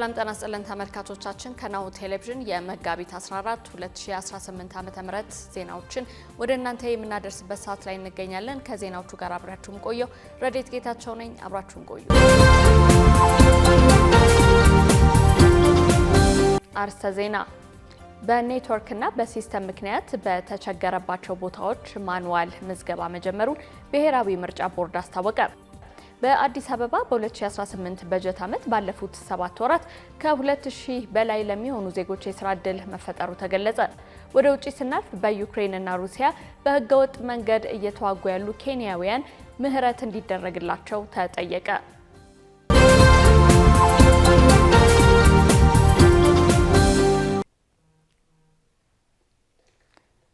ሰላም ጤና ይስጥልን ተመልካቾቻችን ከናሁ ቴሌቪዥን የመጋቢት 14 2018 ዓ.ም ዜናዎችን ወደ እናንተ የምናደርስበት ሰዓት ላይ እንገኛለን። ከዜናዎቹ ጋር አብራችሁን ቆዩ። ረዴት ጌታቸው ነኝ። አብራችሁን ቆዩ። አርዕስተ ዜና። በኔትወርክና በሲስተም ምክንያት በተቸገረባቸው ቦታዎች ማኑዋል ምዝገባ መጀመሩን ብሔራዊ ምርጫ ቦርድ አስታወቀ። በአዲስ አበባ በ2018 በጀት ዓመት ባለፉት 7 ወራት ከ2000 በላይ ለሚሆኑ ዜጎች የስራ ዕድል መፈጠሩ ተገለጸ። ወደ ውጪ ስናልፍ በዩክሬንና ሩሲያ በህገወጥ መንገድ እየተዋጉ ያሉ ኬንያውያን ምህረት እንዲደረግላቸው ተጠየቀ።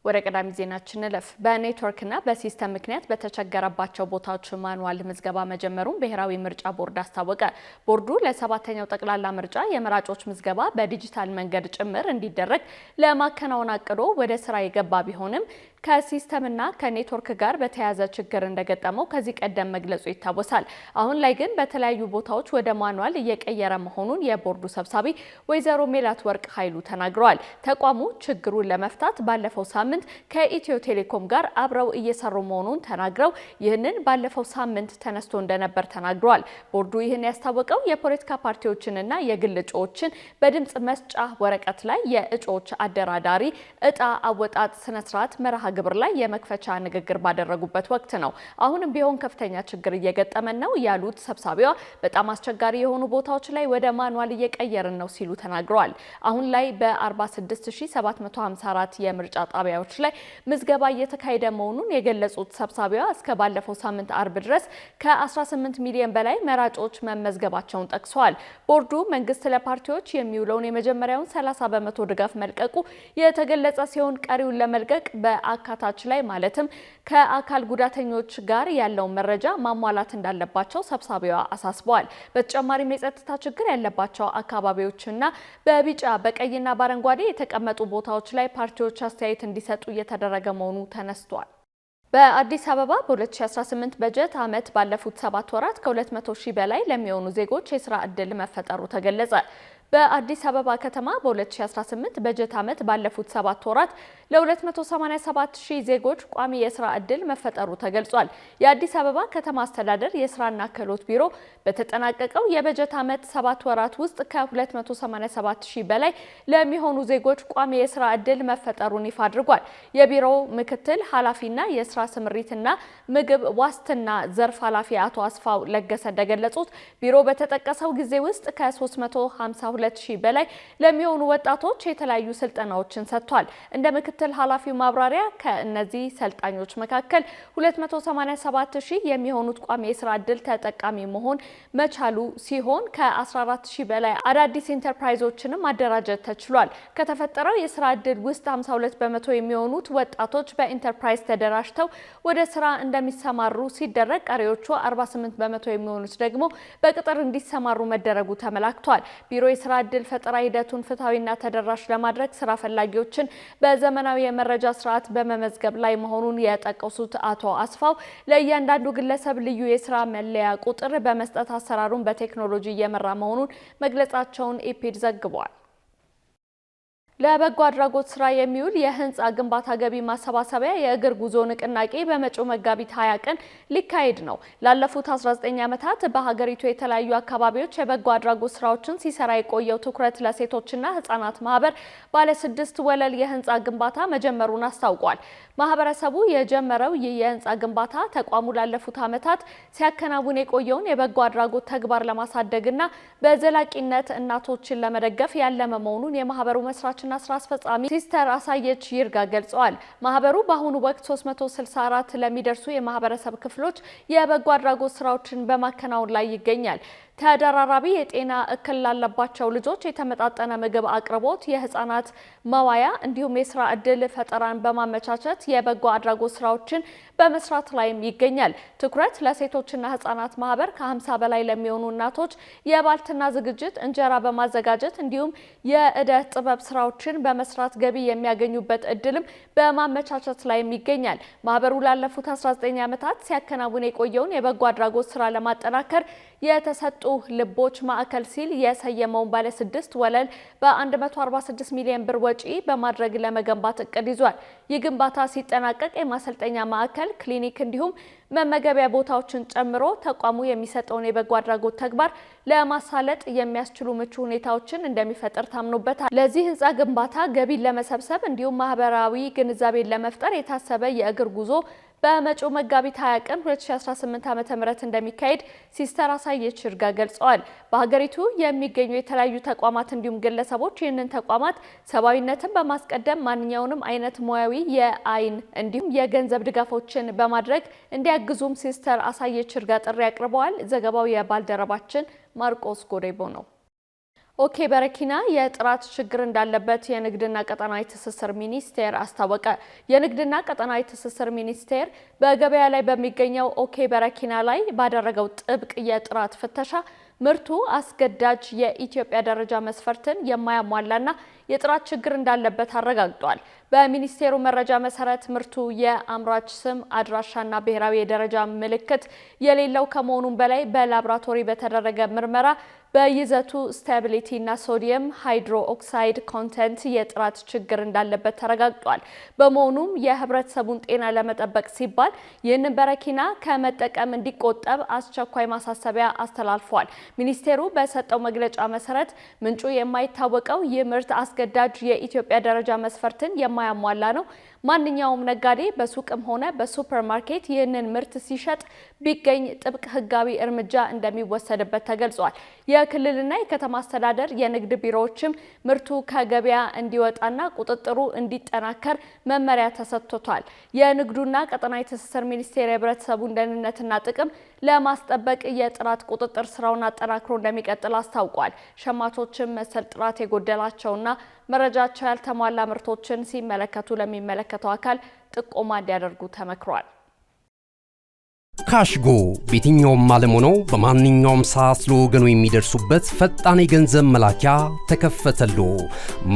ወደ ቀዳሚ ዜናችን እንለፍ። በኔትወርክና በሲስተም ምክንያት በተቸገረባቸው ቦታዎች ማኑዋል ምዝገባ መጀመሩን ብሔራዊ ምርጫ ቦርድ አስታወቀ። ቦርዱ ለሰባተኛው ጠቅላላ ምርጫ የመራጮች ምዝገባ በዲጂታል መንገድ ጭምር እንዲደረግ ለማከናወን አቅዶ ወደ ስራ የገባ ቢሆንም ከሲስተምና ከኔትወርክ ጋር በተያያዘ ችግር እንደገጠመው ከዚህ ቀደም መግለጹ ይታወሳል። አሁን ላይ ግን በተለያዩ ቦታዎች ወደ ማኑዋል እየቀየረ መሆኑን የቦርዱ ሰብሳቢ ወይዘሮ ሜላት ወርቅ ኃይሉ ተናግረዋል። ተቋሙ ችግሩን ለመፍታት ባለፈው ሳምንት ከኢትዮ ቴሌኮም ጋር አብረው እየሰሩ መሆኑን ተናግረው ይህንን ባለፈው ሳምንት ተነስቶ እንደነበር ተናግረዋል። ቦርዱ ይህን ያስታወቀው የፖለቲካ ፓርቲዎችንና የግል እጩዎችን በድምጽ መስጫ ወረቀት ላይ የእጩዎች አደራዳሪ እጣ አወጣጥ ስነስርዓት መርሃ ግብር ላይ የመክፈቻ ንግግር ባደረጉበት ወቅት ነው። አሁንም ቢሆን ከፍተኛ ችግር እየገጠመን ነው ያሉት ሰብሳቢዋ በጣም አስቸጋሪ የሆኑ ቦታዎች ላይ ወደ ማኑዋል እየቀየርን ነው ሲሉ ተናግረዋል። አሁን ላይ በ46754 የምርጫ ጣቢያዎች ላይ ምዝገባ እየተካሄደ መሆኑን የገለጹት ሰብሳቢዋ እስከ ባለፈው ሳምንት አርብ ድረስ ከ18 ሚሊዮን በላይ መራጮች መመዝገባቸውን ጠቅሰዋል። ቦርዱ መንግስት ለፓርቲዎች የሚውለውን የመጀመሪያውን 30% ድጋፍ መልቀቁ የተገለጸ ሲሆን ቀሪውን ለመልቀቅ በአካታች ላይ ማለትም ከአካል ጉዳተኞች ጋር ያለውን መረጃ ማሟላት እንዳለባቸው ሰብሳቢዋ አሳስበዋል። በተጨማሪም የጸጥታ ችግር ያለባቸው አካባቢዎችና በቢጫ በቀይና በአረንጓዴ የተቀመጡ ቦታዎች ላይ ፓርቲዎች አስተያየት እንዲሰጡ እየተደረገ መሆኑ ተነስቷል። በአዲስ አበባ በ2018 በጀት ዓመት ባለፉት 7 ወራት ከ200 ሺህ በላይ ለሚሆኑ ዜጎች የስራ ዕድል መፈጠሩ ተገለጸ። በአዲስ አበባ ከተማ በ2018 በጀት ዓመት ባለፉት 7 ወራት ለ287 ሺህ ዜጎች ቋሚ የስራ ዕድል መፈጠሩ ተገልጿል። የአዲስ አበባ ከተማ አስተዳደር የስራና ክህሎት ቢሮ በተጠናቀቀው የበጀት ዓመት 7 ወራት ውስጥ ከ287 ሺህ በላይ ለሚሆኑ ዜጎች ቋሚ የስራ ዕድል መፈጠሩን ይፋ አድርጓል። የቢሮው ምክትል ኃላፊና የስራ ስምሪትና ምግብ ዋስትና ዘርፍ ኃላፊ አቶ አስፋው ለገሰ እንደገለጹት ቢሮ በተጠቀሰው ጊዜ ውስጥ ከ352 ሺህ በላይ ለሚሆኑ ወጣቶች የተለያዩ ስልጠናዎችን ሰጥቷል። እንደ ምክትል ኃላፊው ማብራሪያ ከእነዚህ ሰልጣኞች መካከል 287 ሺህ የሚሆኑት ቋሚ የስራ ዕድል ተጠቃሚ መሆን መቻሉ ሲሆን ከ14 ሺህ በላይ አዳዲስ ኢንተርፕራይዞችንም ማደራጀት ተችሏል። ከተፈጠረው የስራ ዕድል ውስጥ 52 በመቶ የሚሆኑት ወጣቶች በኢንተርፕራይዝ ተደራጅተው ወደ ስራ እንደሚሰማሩ ሲደረግ ቀሪዎቹ 48 በመቶ የሚሆኑት ደግሞ በቅጥር እንዲሰማሩ መደረጉ ተመላክቷል። ቢሮ የስራ ዕድል ፈጠራ ሂደቱን ፍትሐዊና ተደራሽ ለማድረግ ስራ ፈላጊዎችን በዘመናዊ የመረጃ ስርዓት በመመዝገብ ላይ መሆኑን የጠቀሱት አቶ አስፋው ለእያንዳንዱ ግለሰብ ልዩ የስራ መለያ ቁጥር በመስጠት አሰራሩን በቴክኖሎጂ እየመራ መሆኑን መግለጻቸውን ኢፒድ ዘግቧል። ለበጎ አድራጎት ስራ የሚውል የህንጻ ግንባታ ገቢ ማሰባሰቢያ የእግር ጉዞ ንቅናቄ በመጪው መጋቢት 20 ቀን ሊካሄድ ነው። ላለፉት 19 ዓመታት በሀገሪቱ የተለያዩ አካባቢዎች የበጎ አድራጎት ስራዎችን ሲሰራ የቆየው ትኩረት ለሴቶችና ህጻናት ማህበር ባለ 6 ወለል የህንጻ ግንባታ መጀመሩን አስታውቋል። ማህበረሰቡ የጀመረው ይህ የህንጻ ግንባታ ተቋሙ ላለፉት ዓመታት ሲያከናውን የቆየውን የበጎ አድራጎት ተግባር ለማሳደግና በዘላቂነት እናቶችን ለመደገፍ ያለመ መሆኑን የማህበሩ መስራች ስራ አስፈጻሚ ሲስተር አሳየች ይርጋ ገልጸዋል። ማህበሩ በአሁኑ ወቅት 364 ለሚደርሱ የማህበረሰብ ክፍሎች የበጎ አድራጎት ስራዎችን በማከናወን ላይ ይገኛል። ተደራራቢ የጤና እክል ላለባቸው ልጆች የተመጣጠነ ምግብ አቅርቦት፣ የህፃናት መዋያ እንዲሁም የስራ ዕድል ፈጠራን በማመቻቸት የበጎ አድራጎት ስራዎችን በመስራት ላይም ይገኛል። ትኩረት ለሴቶችና ህፃናት ማህበር ከ50 በላይ ለሚሆኑ እናቶች የባልትና ዝግጅት እንጀራ በማዘጋጀት እንዲሁም የእደ ጥበብ ስራዎችን በመስራት ገቢ የሚያገኙበት እድልም በማመቻቸት ላይም ይገኛል። ማህበሩ ላለፉት 19 ዓመታት ሲያከናውን የቆየውን የበጎ አድራጎት ስራ ለማጠናከር የተሰጡ ልቦች ማዕከል ሲል የሰየመውን ባለ 6 ወለል በ146 ሚሊዮን ብር ወጪ በማድረግ ለመገንባት እቅድ ይዟል። ይህ ግንባታ ሲጠናቀቅ የማሰልጠኛ ማዕከል፣ ክሊኒክ እንዲሁም መመገቢያ ቦታዎችን ጨምሮ ተቋሙ የሚሰጠውን የበጎ አድራጎት ተግባር ለማሳለጥ የሚያስችሉ ምቹ ሁኔታዎችን እንደሚፈጥር ታምኖበታል። ለዚህ ህንፃ ግንባታ ገቢን ለመሰብሰብ እንዲሁም ማህበራዊ ግንዛቤን ለመፍጠር የታሰበ የእግር ጉዞ በመጪው መጋቢት 20 ቀን 2018 ዓ.ም እንደሚካሄድ ሲስተር አሳየች ይርጋ ገልጸዋል። በሀገሪቱ የሚገኙ የተለያዩ ተቋማት እንዲሁም ግለሰቦች ይህንን ተቋማት ሰብአዊነትን በማስቀደም ማንኛውንም አይነት ሙያዊ የአይን እንዲሁም የገንዘብ ድጋፎችን በማድረግ እንዲያግዙም ሲስተር አሳየች ይርጋ ጥሪ አቅርበዋል። ዘገባው የባልደረባችን ማርቆስ ጎዴቦ ነው። ኦኬ በረኪና የጥራት ችግር እንዳለበት የንግድና ቀጠናዊ ትስስር ሚኒስቴር አስታወቀ። የንግድና ቀጠናዊ ትስስር ሚኒስቴር በገበያ ላይ በሚገኘው ኦኬ በረኪና ላይ ባደረገው ጥብቅ የጥራት ፍተሻ ምርቱ አስገዳጅ የኢትዮጵያ ደረጃ መስፈርትን የማያሟላና የጥራት ችግር እንዳለበት አረጋግጧል። በሚኒስቴሩ መረጃ መሰረት ምርቱ የአምራች ስም፣ አድራሻና ብሔራዊ የደረጃ ምልክት የሌለው ከመሆኑም በላይ በላቦራቶሪ በተደረገ ምርመራ በይዘቱ ስታቢሊቲ እና ሶዲየም ሃይድሮ ኦክሳይድ ኮንተንት የጥራት ችግር እንዳለበት ተረጋግጧል። በመሆኑም የህብረተሰቡን ጤና ለመጠበቅ ሲባል ይህንን በረኪና ከመጠቀም እንዲቆጠብ አስቸኳይ ማሳሰቢያ አስተላልፏል። ሚኒስቴሩ በሰጠው መግለጫ መሰረት ምንጩ የማይታወቀው ይህ ምርት አስገዳጅ የኢትዮጵያ ደረጃ መስፈርትን የማያሟላ ነው። ማንኛውም ነጋዴ በሱቅም ሆነ በሱፐርማርኬት ይህንን ምርት ሲሸጥ ቢገኝ ጥብቅ ህጋዊ እርምጃ እንደሚወሰድበት ተገልጿል። የክልልና የከተማ አስተዳደር የንግድ ቢሮዎችም ምርቱ ከገበያ እንዲወጣና ቁጥጥሩ እንዲጠናከር መመሪያ ተሰጥቷል። የንግዱና ቀጠናዊ ትስስር ሚኒስቴር የህብረተሰቡን ደህንነትና ጥቅም ለማስጠበቅ የጥራት ቁጥጥር ስራውን አጠናክሮ እንደሚቀጥል አስታውቋል። ሸማቾችም መሰል ጥራት የጎደላቸውና መረጃቸው ያልተሟላ ምርቶችን ሲመለከቱ ለሚመለከተው አካል ጥቆማ እንዲያደርጉ ተመክሯል። ካሽጎ በየትኛውም ዓለም ሆነው በማንኛውም ሰዓት ለወገኑ የሚደርሱበት ፈጣን የገንዘብ መላኪያ ተከፈተሎ።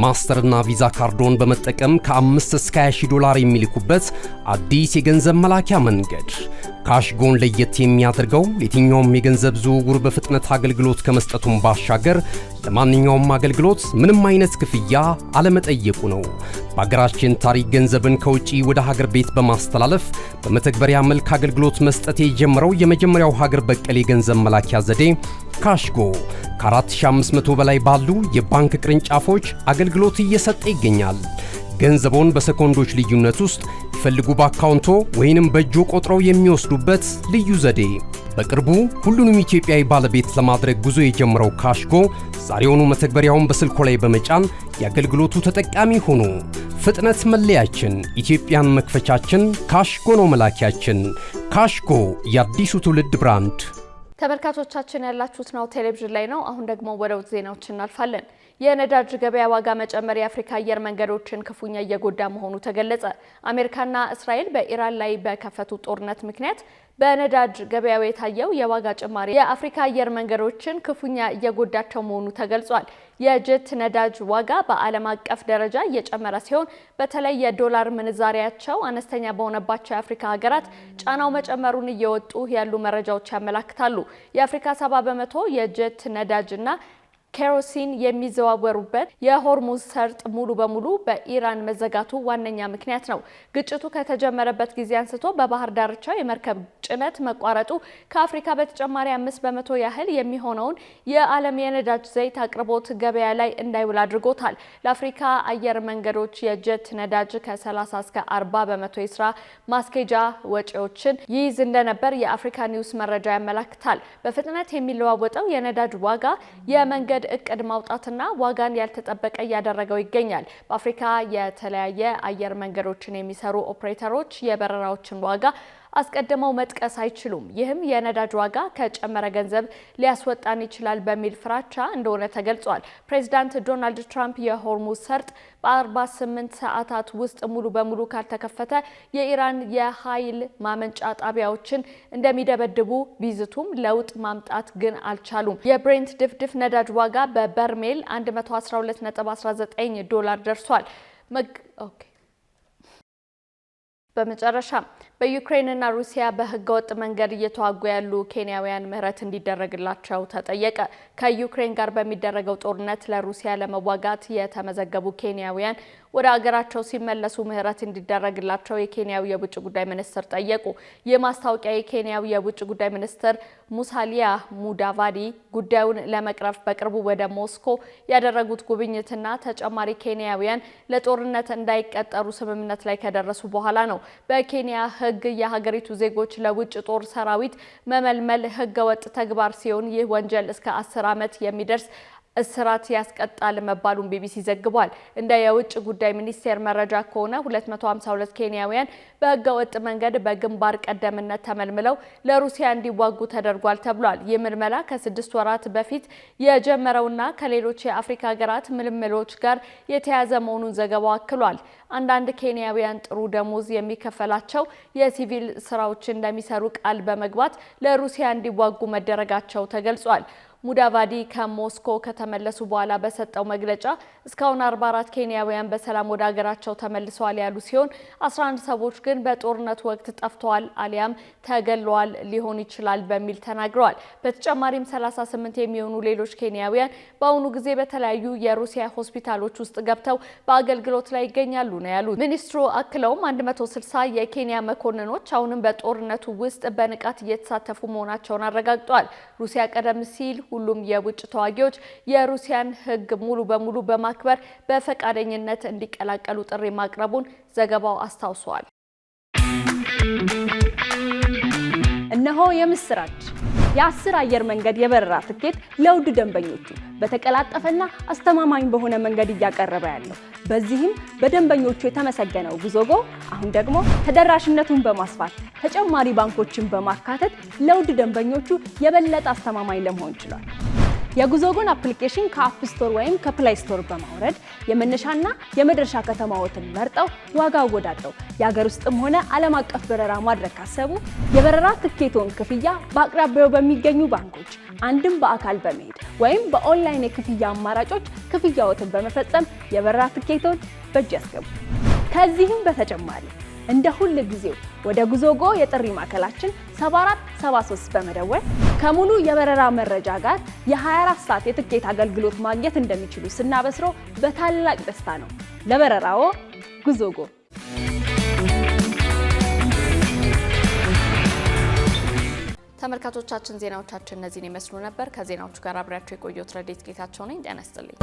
ማስተርና ቪዛ ካርዶን በመጠቀም ከ5 እስከ 20 ዶላር የሚልኩበት አዲስ የገንዘብ መላኪያ መንገድ። ካሽጎን ለየት የሚያደርገው የትኛውም የገንዘብ ዝውውር በፍጥነት አገልግሎት ከመስጠቱም ባሻገር ለማንኛውም አገልግሎት ምንም አይነት ክፍያ አለመጠየቁ ነው። በሀገራችን ታሪክ ገንዘብን ከውጪ ወደ ሀገር ቤት በማስተላለፍ በመተግበሪያ መልክ አገልግሎት መስጠት የጀመረው የመጀመሪያው ሀገር በቀል የገንዘብ መላኪያ ዘዴ ካሽጎ ከ4500 በላይ ባሉ የባንክ ቅርንጫፎች አገልግሎት እየሰጠ ይገኛል። ገንዘቦን በሰኮንዶች ልዩነት ውስጥ ይፈልጉ በአካውንቶ ወይንም በእጆ ቆጥረው የሚወስዱበት ልዩ ዘዴ። በቅርቡ ሁሉንም ኢትዮጵያዊ ባለቤት ለማድረግ ጉዞ የጀመረው ካሽጎ ዛሬውኑ መተግበሪያውን በስልኮ ላይ በመጫን የአገልግሎቱ ተጠቃሚ ሆኑ። ፍጥነት መለያችን፣ ኢትዮጵያን መክፈቻችን፣ ካሽጎ ነው መላኪያችን። ካሽጎ የአዲሱ ትውልድ ብራንድ። ተመልካቾቻችን ያላችሁት ናሁ ቴሌቪዥን ላይ ነው። አሁን ደግሞ ወደ ውጭ ዜናዎች እናልፋለን። የነዳጅ ገበያ ዋጋ መጨመር የአፍሪካ አየር መንገዶችን ክፉኛ እየጎዳ መሆኑ ተገለጸ። አሜሪካና እስራኤል በኢራን ላይ በከፈቱ ጦርነት ምክንያት በነዳጅ ገበያው የታየው የዋጋ ጭማሪ የአፍሪካ አየር መንገዶችን ክፉኛ እየጎዳቸው መሆኑ ተገልጿል። የጀት ነዳጅ ዋጋ በዓለም አቀፍ ደረጃ እየጨመረ ሲሆን በተለይ የዶላር ምንዛሪያቸው አነስተኛ በሆነባቸው የአፍሪካ ሀገራት ጫናው መጨመሩን እየወጡ ያሉ መረጃዎች ያመላክታሉ። የአፍሪካ 70% የጀት ነዳጅና ኬሮሲን የሚዘዋወሩበት የሆርሙዝ ሰርጥ ሙሉ በሙሉ በኢራን መዘጋቱ ዋነኛ ምክንያት ነው። ግጭቱ ከተጀመረበት ጊዜ አንስቶ በባህር ዳርቻው የመርከብ ጭነት መቋረጡ ከአፍሪካ በተጨማሪ 5% ያህል የሚሆነውን የዓለም የነዳጅ ዘይት አቅርቦት ገበያ ላይ እንዳይውል አድርጎታል። ለአፍሪካ አየር መንገዶች የጀት ነዳጅ ከ30 እስከ 40% የስራ ማስኬጃ ወጪዎችን ይይዝ እንደነበር የአፍሪካ ኒውስ መረጃ ያመላክታል። በፍጥነት የሚለዋወጠው የነዳጅ ዋጋ የመንገድ እቅድ ማውጣትና ዋጋን ያልተጠበቀ እያደረገው ይገኛል። በአፍሪካ የተለያየ አየር መንገዶችን የሚሰሩ ኦፕሬተሮች የበረራዎችን ዋጋ አስቀድመው መጥቀስ አይችሉም። ይህም የነዳጅ ዋጋ ከጨመረ ገንዘብ ሊያስወጣን ይችላል በሚል ፍራቻ እንደሆነ ተገልጿል። ፕሬዚዳንት ዶናልድ ትራምፕ የሆርሙዝ ሰርጥ በ48 ሰዓታት ውስጥ ሙሉ በሙሉ ካልተከፈተ የኢራን የኃይል ማመንጫ ጣቢያዎችን እንደሚደበድቡ ቢዝቱም ለውጥ ማምጣት ግን አልቻሉም። የብሬንት ድፍድፍ ነዳጅ ዋጋ በበርሜል 112.19 ዶላር ደርሷል። በመጨረሻ በዩክሬንና ሩሲያ በህገወጥ መንገድ እየተዋጉ ያሉ ኬንያውያን ምህረት እንዲደረግላቸው ተጠየቀ። ከዩክሬን ጋር በሚደረገው ጦርነት ለሩሲያ ለመዋጋት የተመዘገቡ ኬንያውያን ወደ አገራቸው ሲመለሱ ምህረት እንዲደረግላቸው የኬንያው የውጭ ጉዳይ ሚኒስትር ጠየቁ። የማስታወቂያ የኬንያው የውጭ ጉዳይ ሚኒስትር ሙሳሊያ ሙዳቫዲ ጉዳዩን ለመቅረፍ በቅርቡ ወደ ሞስኮ ያደረጉት ጉብኝትና ተጨማሪ ኬንያውያን ለጦርነት እንዳይቀጠሩ ስምምነት ላይ ከደረሱ በኋላ ነው። በኬንያ ህግ የሀገሪቱ ዜጎች ለውጭ ጦር ሰራዊት መመልመል ህገወጥ ተግባር ሲሆን ይህ ወንጀል እስከ 10 ዓመት የሚደርስ እስራት ያስቀጣል መባሉን ቢቢሲ ዘግቧል። እንደ የውጭ ጉዳይ ሚኒስቴር መረጃ ከሆነ 252 ኬንያውያን በህገወጥ መንገድ በግንባር ቀደምነት ተመልምለው ለሩሲያ እንዲዋጉ ተደርጓል ተብሏል። ይህ ምልመላ ከ6 ወራት በፊት የጀመረውና ከሌሎች የአፍሪካ ሀገራት ምልምሎች ጋር የተያያዘ መሆኑን ዘገባው አክሏል። አንዳንድ ኬንያውያን ጥሩ ደሞዝ የሚከፈላቸው የሲቪል ስራዎችን እንደሚሰሩ ቃል በመግባት ለሩሲያ እንዲዋጉ መደረጋቸው ተገልጿል። ሙዳቫዲ ከሞስኮ ከተመለሱ በኋላ በሰጠው መግለጫ እስካሁን 44 ኬንያውያን በሰላም ወደ ሀገራቸው ተመልሰዋል ያሉ ሲሆን 11 ሰዎች ግን በጦርነቱ ወቅት ጠፍተዋል አሊያም ተገለዋል ሊሆን ይችላል በሚል ተናግረዋል። በተጨማሪም 38 የሚሆኑ ሌሎች ኬንያውያን በአሁኑ ጊዜ በተለያዩ የሩሲያ ሆስፒታሎች ውስጥ ገብተው በአገልግሎት ላይ ይገኛሉ ነው ያሉት። ሚኒስትሩ አክለውም 160 የኬንያ መኮንኖች አሁንም በጦርነቱ ውስጥ በንቃት እየተሳተፉ መሆናቸውን አረጋግጠዋል። ሩሲያ ቀደም ሲል ሁሉም የውጭ ተዋጊዎች የሩሲያን ሕግ ሙሉ በሙሉ በማክበር በፈቃደኝነት እንዲቀላቀሉ ጥሪ ማቅረቡን ዘገባው አስታውሷል። እነሆ የምስራች! የ10 አየር መንገድ የበረራ ትኬት ለውድ ደንበኞቹ በተቀላጠፈና አስተማማኝ በሆነ መንገድ እያቀረበ ያለው በዚህም በደንበኞቹ የተመሰገነው ጉዞጎ አሁን ደግሞ ተደራሽነቱን በማስፋት ተጨማሪ ባንኮችን በማካተት ለውድ ደንበኞቹ የበለጠ አስተማማኝ ለመሆን ችሏል። የጉዞጎን አፕሊኬሽን ከአፕ ስቶር ወይም ከፕላይ ስቶር በማውረድ የመነሻና የመድረሻ ከተማዎትን መርጠው ዋጋ አወዳድረው የሀገር ውስጥም ሆነ ዓለም አቀፍ በረራ ማድረግ ካሰቡ የበረራ ትኬቶን ክፍያ በአቅራቢያው በሚገኙ ባንኮች አንድም በአካል በመሄድ ወይም በኦንላይን የክፍያ አማራጮች ክፍያዎትን በመፈጸም የበረራ ትኬቶን በእጅ ያስገቡ። ከዚህም በተጨማሪ እንደ ሁሉ ጊዜው ወደ ጉዞጎ የጥሪ ማዕከላችን 7473 በመደወል ከሙሉ የበረራ መረጃ ጋር የ24 ሰዓት የትኬት አገልግሎት ማግኘት እንደሚችሉ ስናበስሮ በታላቅ ደስታ ነው። ለበረራዎ ጉዞጎ። ተመልካቾቻችን ዜናዎቻችን እነዚህን ይመስሉ ነበር። ከዜናዎቹ ጋር አብሬያችሁ የቆየሁት ረዴት ጌታቸው ነኝ። ጤና ይስጥልኝ።